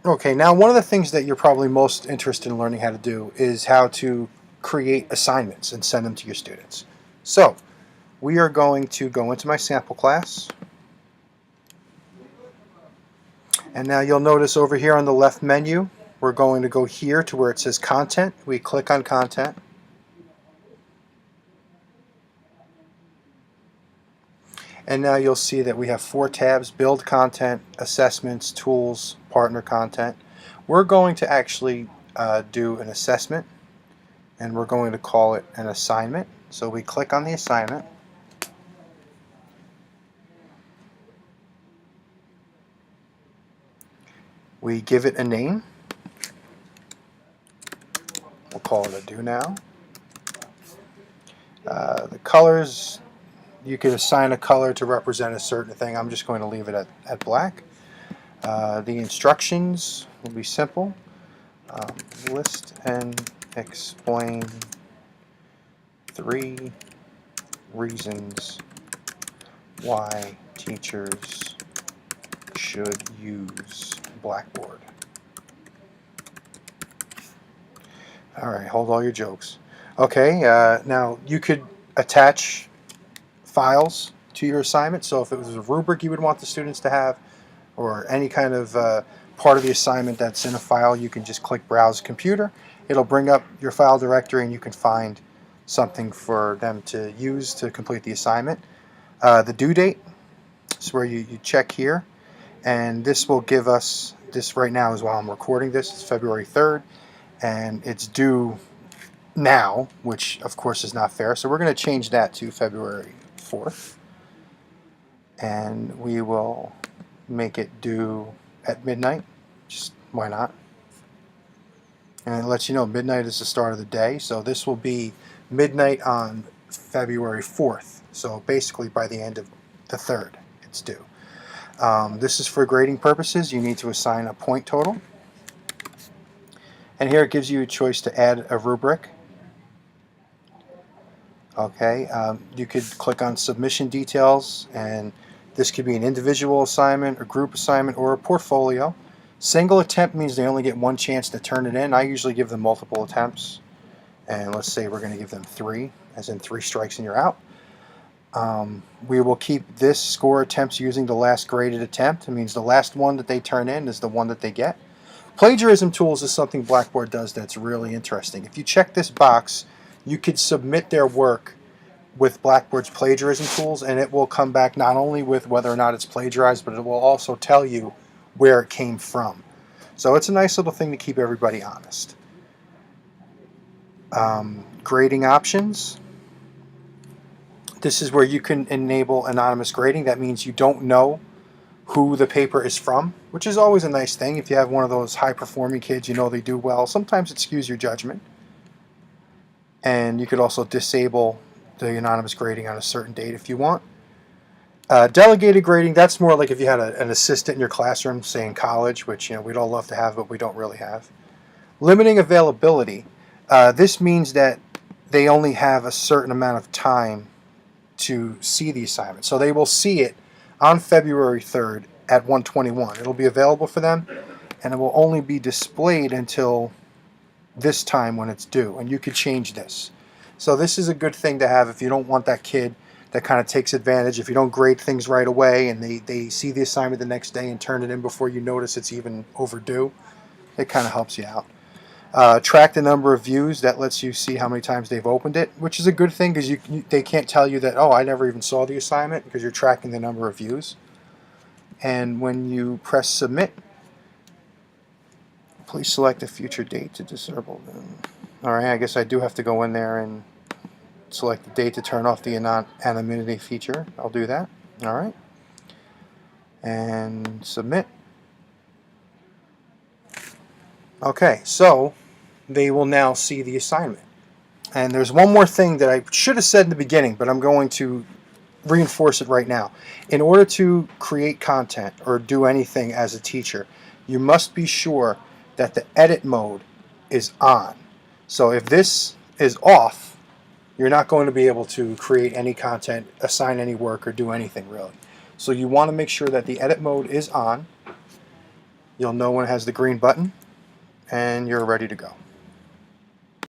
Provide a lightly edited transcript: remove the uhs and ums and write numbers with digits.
Okay, now one of the things that you're probably most interested in learning how to do is how to create assignments and send them to your students. So we are going to go into my sample class. And now you'll notice over here on the left menu, we're going to go here to where it says Content. We click on Content. And now you'll see that we have 4 tabs: Build Content, Assessments, Tools, Partner Content. We're going to actually do an assessment, and we're going to call it an assignment. So we click on the assignment. We give it a name. We'll call it a Do Now. The colors, you can assign a color to represent a certain thing. I'm just going to leave it at black. The instructions will be simple. List and explain 3 reasons why teachers should use Blackboard. Alright, hold all your jokes. Okay, now you could attach files to your assignment. So if it was a rubric you would want the students to have, or any kind of part of the assignment that's in a file, you can just click Browse Computer. It'll bring up your file directory and you can find something for them to use to complete the assignment. The due date is where you check here, and this will give us, this right now is while I'm recording this, it's February 3rd, and it's due now, which of course is not fair, so we're going to change that to February 4th, and we will make it due at midnight. Just why not? And it lets you know midnight is the start of the day, so this will be midnight on February 4th, so basically by the end of the 3rd it's due. This is for grading purposes. You need to assign a point total, and here it gives you a choice to add a rubric. Okay, you could click on submission details, and this could be an individual assignment, a group assignment, or a portfolio. Single attempt means they only get 1 chance to turn it in. I usually give them multiple attempts, and let's say we're going to give them 3, as in 3 strikes and you're out. We will keep this score attempts using the last graded attempt. It means the last one that they turn in is the one that they get. Plagiarism Tools is something Blackboard does that's really interesting. If you check this box, you could submit their work with Blackboard's Plagiarism Tools, and it will come back not only with whether or not it's plagiarized, but it will also tell you where it came from. So it's a nice little thing to keep everybody honest. Grading options. This is where you can enable anonymous grading. That means you don't know who the paper is from, which is always a nice thing. If you have one of those high-performing kids, you know they do well. Sometimes it skews your judgment. And you could also disable the anonymous grading on a certain date if you want. Delegated grading, that's more like if you had an assistant in your classroom, say in college, which we'd all love to have, but we don't really have. Limiting availability. This means that they only have a certain amount of time to see the assignment. So they will see it on February 3rd at 1:21. It'll be available for them, and it will only be displayed until this time when it's due, and you could change this. So this is a good thing to have if you don't want that kid that kind of takes advantage. If you don't grade things right away and they see the assignment the next day and turn it in before you notice it's even overdue, it kind of helps you out. Track the number of views. That lets you see how many times they've opened it, which is a good thing because they can't tell you that, oh, I never even saw the assignment, because you're tracking the number of views. And when you press submit, please select a future date to disable them. Alright, I guess I do have to go in there and select the date to turn off the anonymity feature. I'll do that. Alright. And submit. Okay, so they will now see the assignment. And there's one more thing that I should have said in the beginning, but I'm going to reinforce it right now. In order to create content or do anything as a teacher, you must be sure that the edit mode is on. So if this is off, you're not going to be able to create any content, assign any work, or do anything really. So you want to make sure that the edit mode is on. You'll know when it has the green button, and you're ready to go.